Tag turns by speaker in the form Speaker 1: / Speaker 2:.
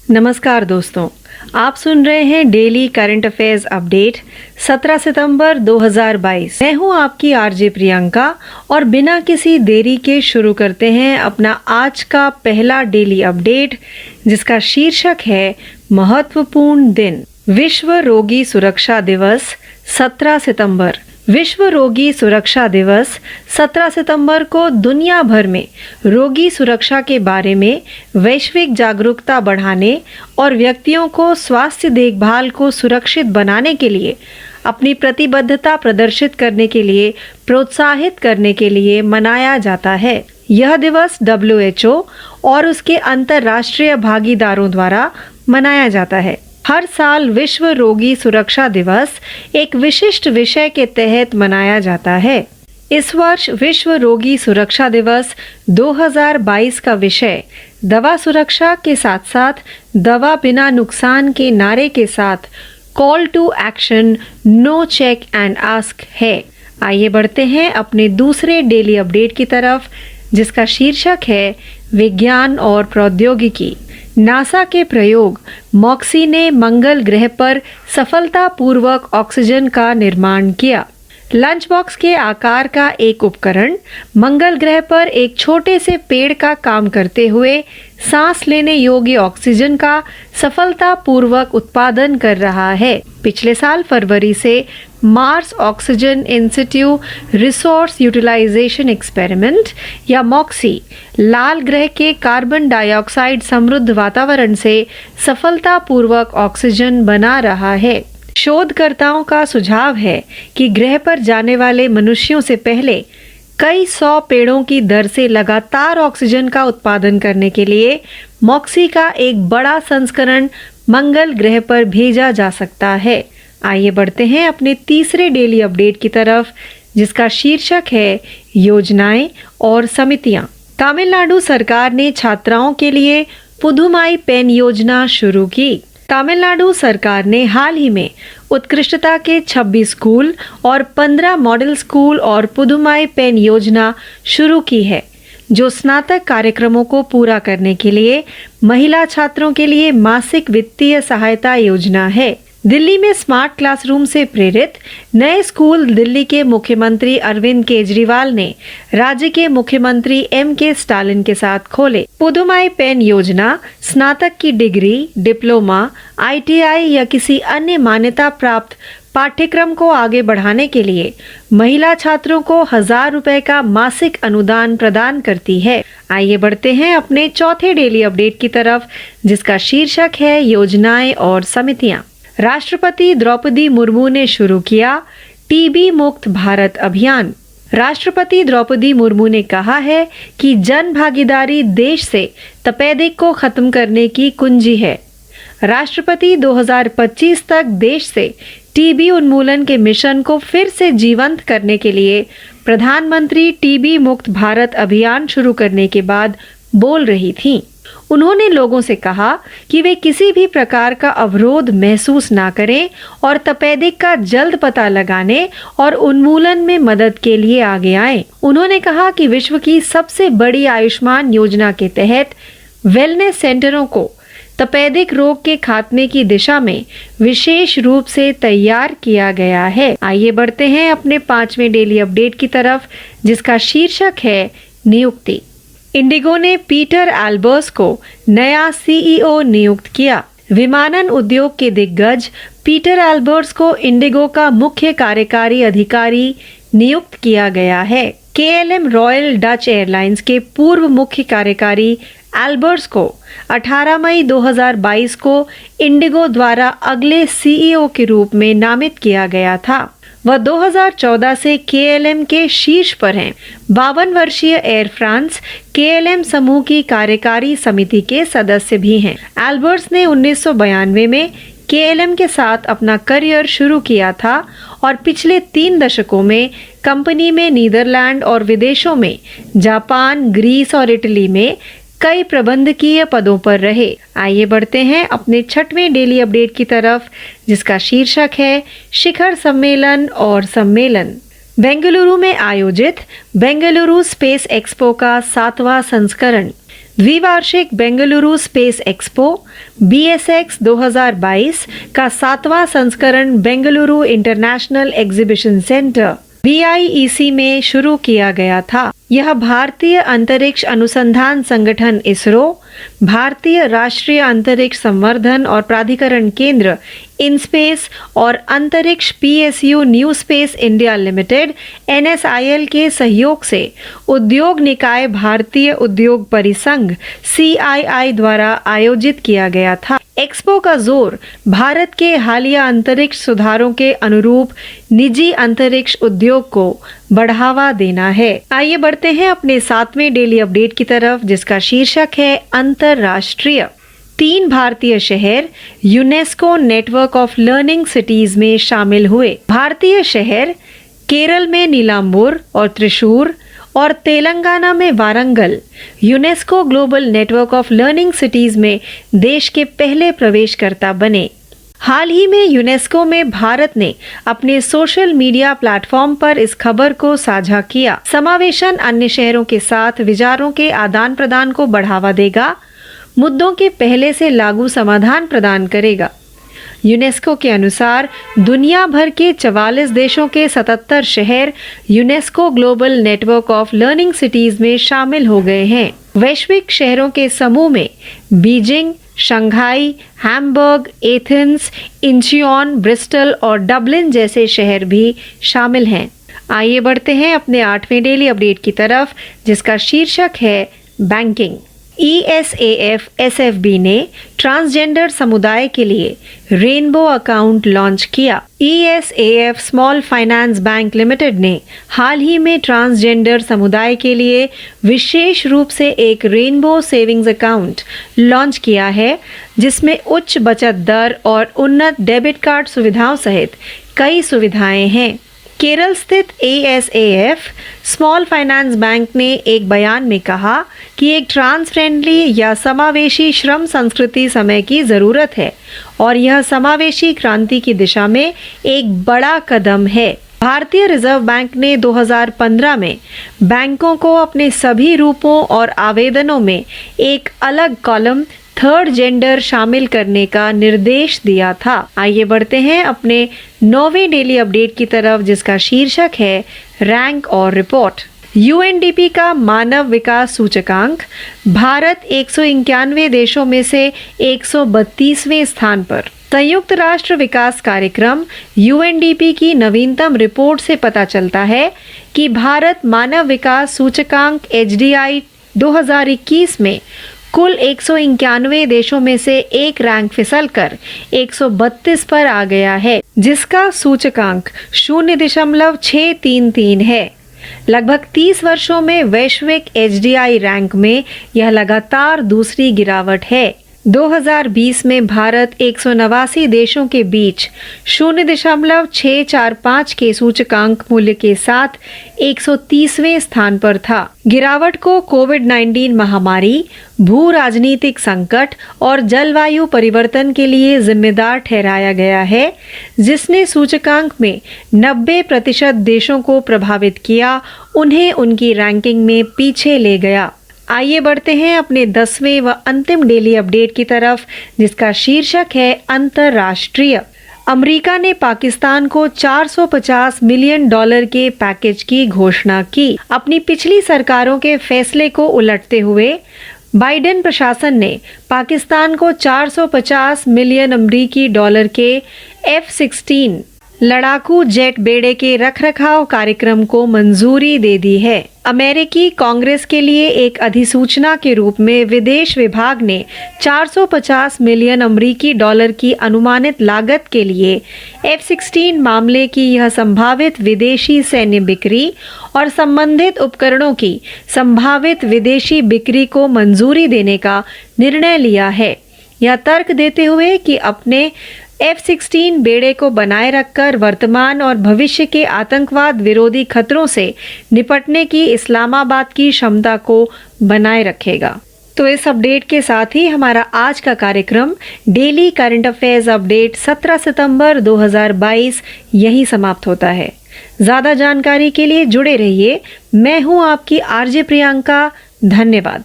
Speaker 1: नमस्कार दोस्तों, आप सुन रहे हैं डेली करंट अफेयर्स अपडेट 17 सितंबर 2022। मैं हूं आपकी आरजे प्रियंका और बिना किसी देरी के शुरू करते हैं अपना आज का पहला डेली अपडेट, जिसका शीर्षक है महत्वपूर्ण दिन। विश्व रोगी सुरक्षा दिवस 17 सितंबर। विश्व रोगी सुरक्षा दिवस 17 सितंबर को दुनिया भर में रोगी सुरक्षा के बारे में वैश्विक जागरूकता बढ़ाने और व्यक्तियों को स्वास्थ्य देखभाल को सुरक्षित बनाने के लिए अपनी प्रतिबद्धता प्रदर्शित करने के लिए प्रोत्साहित करने के लिए मनाया जाता है। यह दिवस WHO और उसके अंतर्राष्ट्रीय भागीदारों द्वारा मनाया जाता है। हर साल विश्व रोगी सुरक्षा दिवस एक विशिष्ट विषय के तहत मनाया जाता है। इस वर्ष विश्व रोगी सुरक्षा दिवस 2022 का विषय दवा सुरक्षा के साथ साथ दवा बिना नुकसान के नारे के साथ call to action know check and ask है। आइए बढ़ते हैं अपने दूसरे डेली अपडेट की तरफ, जिसका शीर्षक है विज्ञान और प्रौद्योगिकी। नासा के प्रयोग मॉक्सी ने मंगल ग्रह पर सफलतापूर्वक ऑक्सीजन का निर्माण किया। लंच बॉक्स के आकार का एक उपकरण मंगल ग्रह पर एक छोटे से पेड़ का काम करते हुए सांस लेने योग्य ऑक्सीजन का सफलतापूर्वक उत्पादन कर रहा है। पिछले साल फरवरी से Mars oxygen in situ resource utilisation experiment या मॉक्सी लाल ग्रह के कार्बन डाइऑक्साइड समृद्ध वातावरण से सफलतापूर्वक ऑक्सीजन बना रहा है। शोधकर्ताओं का सुझाव है कि ग्रह पर जाने वाले मनुष्यों से पहले कई 100 पेड़ों की दर से लगातार ऑक्सीजन का उत्पादन करने के लिए मॉक्सी का एक बड़ा संस्करण मंगल ग्रह पर भेजा जा सकता है। आइए बढ़ते हैं अपने तीसरे डेली अपडेट की तरफ, जिसका शीर्षक है योजनाएं और समितियां। तमिलनाडु सरकार ने छात्राओं के लिए पुदुमाई पेन योजना शुरू की। तमिलनाडु सरकार ने हाल ही में उत्कृष्टता के 26 स्कूल और 15 मॉडल स्कूल और पुदुमाई पेन योजना शुरू की है, जो स्नातक कार्यक्रमों को पूरा करने के लिए महिला छात्रों के लिए मासिक वित्तीय सहायता योजना है। दिल्ली में स्मार्ट क्लासरूम से प्रेरित नए स्कूल दिल्ली के मुख्यमंत्री अरविंद केजरीवाल ने राज्य के मुख्यमंत्री MK स्टालिन के साथ खोले। पुदुमाई पेन योजना स्नातक की डिग्री, डिप्लोमा, ITI या किसी अन्य मान्यता प्राप्त पाठ्यक्रम को आगे बढ़ाने के लिए महिला छात्रों को 1000 रुपए का मासिक अनुदान प्रदान करती है। आइए बढ़ते हैं अपने चौथे डेली अपडेट की तरफ, जिसका शीर्षक है योजनाएं और समितियां। राष्ट्रपति द्रौपदी मुर्मू ने शुरू किया टीबी मुक्त भारत अभियान। राष्ट्रपति द्रौपदी मुर्मू ने कहा है कि जन भागीदारी देश से तपेदिक को खत्म करने की कुंजी है। राष्ट्रपति 2025 तक देश से टीबी उन्मूलन के मिशन को फिर से जीवंत करने के लिए प्रधानमंत्री टीबी मुक्त भारत अभियान शुरू करने के बाद बोल रही थीं। उन्होंने लोगों से कहा कि वे किसी भी प्रकार का अवरोध महसूस ना करें और तपेदिक का जल्द पता लगाने और उन्मूलन में मदद के लिए आगे आएं। उन्होंने कहा कि विश्व की सबसे बड़ी आयुष्मान योजना के तहत वेलनेस सेंटरों को तपेदिक रोग के खात्मे की दिशा में विशेष रूप से तैयार किया गया है। आइए बढ़ते हैं अपने 5वें डेली अपडेट की तरफ, जिसका शीर्षक है नियुक्ति। इंडिगो ने पीटर एल्बर्स को नया CEO नियुक्त किया। विमानन उद्योग के दिग्गज पीटर एल्बर्स को इंडिगो का मुख्य कार्यकारी अधिकारी नियुक्त किया गया है। KLM रॉयल डच एयरलाइंस के पूर्व मुख्य कार्यकारी एल्बर्स को 18 मई 2022 को इंडिगो द्वारा अगले CEO के रूप में नामित किया गया था। वह 2014 से KLM के शीर्ष पर हैं। 52 वर्षीय एयर फ्रांस KLM समूह की कार्यकारी समिति के सदस्य भी हैं। एल्बर्स ने 1992 में KLM के साथ अपना करियर शुरू किया था और पिछले 3 दशकों में कंपनी में नीदरलैंड और विदेशों में जापान, ग्रीस और इटली में कई प्रबंधकीय पदों पर रहे। आइए बढ़ते हैं अपने 6वें डेली अपडेट की तरफ, जिसका शीर्षक है शिखर सम्मेलन और सम्मेलन। बेंगलुरु में आयोजित बेंगलुरु स्पेस एक्सपो का 7वां संस्करण द्विवार्षिक बेंगलुरु स्पेस एक्सपो BSX 2022 का 7वां संस्करण Bengaluru international exhibition centre BIEC में शुरू किया गया था। यह भारतीय अंतरिक्ष अनुसंधान संगठन इसरो, भारतीय राष्ट्रीय अंतरिक्ष संवर्धन और प्राधिकरण केंद्र इनस्पेस और अंतरिक्ष PSU new space India limited NSIL के सहयोग से उद्योग निकाय भारतीय उद्योग परिसंघ CII द्वारा आयोजित किया गया था। एक्सपो का जोर भारत के हालिया अंतरिक्ष सुधारों के अनुरूप निजी अंतरिक्ष उद्योग को बढ़ावा देना है। आइए बढ़ते हैं अपने 7वें डेली अपडेट की तरफ, जिसका शीर्षक है अंतरराष्ट्रीय। 3 भारतीय शहर UNESCO network of learning cities में शामिल हुए। भारतीय शहर केरल में नीलांबूर और त्रिशूर और तेलंगाना में Warangal UNESCO global network of learning cities में देश के पहले प्रवेशकर्ता बने। हाल ही में यूनेस्को में भारत ने अपने सोशल मीडिया प्लेटफॉर्म पर इस खबर को साझा किया। समावेशन अन्य शहरों के साथ विचारों के आदान प्रदान को बढ़ावा देगा, मुद्दों के पहले से लागू समाधान प्रदान करेगा। यूनेस्को के अनुसार दुनिया भर के 44 देशों के 77 शहर UNESCO global network of learning cities में शामिल हो गए हैं। वैश्विक शहरों के समूह में Beijing, Shanghai, Hamburg, Athens, Incheon, Bristol और डबलिन जैसे शहर भी शामिल हैं। आइए बढ़ते हैं अपने 8वें डेली अपडेट की तरफ, जिसका शीर्षक है बैंकिंग। ESAF SFB ने ट्रांसजेंडर समुदाय के लिए रेनबो अकाउंट लॉन्च किया। ESAF small finance bank limited ने हाल ही में ट्रांसजेंडर समुदाय के लिए विशेष रूप से एक रेनबो सेविंग्स अकाउंट लॉन्च किया है, जिसमें उच्च बचत दर और उन्नत डेबिट कार्ड सुविधाओं सहित कई सुविधाएं हैं। केरल स्थित ESAF स्मॉल फाइनेंस बैंक ने एक बयान में कहा कि एक ट्रांस फ्रेंडली या समावेशी श्रम संस्कृति समय की जरूरत है और यह समावेशी क्रांति की दिशा में एक बड़ा कदम है। भारतीय रिजर्व बैंक ने 2015 में बैंकों को अपने सभी रूपों और आवेदनों में एक अलग कॉलम थर्ड जेंडर शामिल करने का निर्देश दिया था। आइए बढ़ते हैं अपने 9वें डेली अपडेट की तरफ, जिसका शीर्षक है रैंक और रिपोर्ट। UNDP का मानव विकास सूचकांक भारत 191 देशों में से 132वें स्थान पर। संयुक्त राष्ट्र विकास कार्यक्रम UNDP की नवीनतम रिपोर्ट से पता चलता है कि भारत मानव विकास सूचकांक HDI 2021 में कुल 191 देशों में से एक रैंक फिसलकर 132 पर आ गया है, जिसका सूचकांक 0.633 है। लगभग 30 वर्षों में वैश्विक HDI रैंक में यह लगातार दूसरी गिरावट है। 2020 में भारत 189 देशों के बीच 0.645 के सूचकांक मूल्य के साथ 130वें स्थान पर था। गिरावट को कोविड-19 महामारी, भू राजनीतिक संकट और जलवायु परिवर्तन के लिए जिम्मेदार ठहराया गया है, जिसने सूचकांक में 90% देशों को प्रभावित किया, उन्हें उनकी रैंकिंग में पीछे ले गया। आइए बढ़ते हैं अपने 10वें व अंतिम डेली अपडेट की तरफ, जिसका शीर्षक है अंतरराष्ट्रीय। अमेरिका ने पाकिस्तान को $450 मिलियन के पैकेज की घोषणा की। अपनी पिछली सरकारों के फैसले को उलटते हुए बाइडेन प्रशासन ने पाकिस्तान को $450 मिलियन अमेरिकी डॉलर के F-16 लड़ाकू जेट बेड़े के रखरखाव कार्यक्रम को मंजूरी दे दी है। अमेरिकी कांग्रेस के लिए एक अधिसूचना के रूप में विदेश विभाग ने 450 मिलियन अमेरिकी डॉलर की अनुमानित लागत के लिए F-16 मामले की यह संभावित विदेशी सैन्य बिक्री और संबंधित उपकरणों की संभावित विदेशी बिक्री को मंजूरी देने का निर्णय लिया है। यह तर्क देते हुए कि अपने F-16 बेड़े को बनाए रखकर वर्तमान और भविष्य के आतंकवाद विरोधी खतरों से निपटने की इस्लामाबाद की क्षमता को बनाए रखेगा। तो इस अपडेट के साथ ही हमारा आज का कार्यक्रम डेली करंट अफेयर्स अपडेट 17 सितंबर 2022 यही समाप्त होता है। ज्यादा जानकारी के लिए जुड़े रहिए। मैं हूं आपकी RJ प्रियंका। धन्यवाद।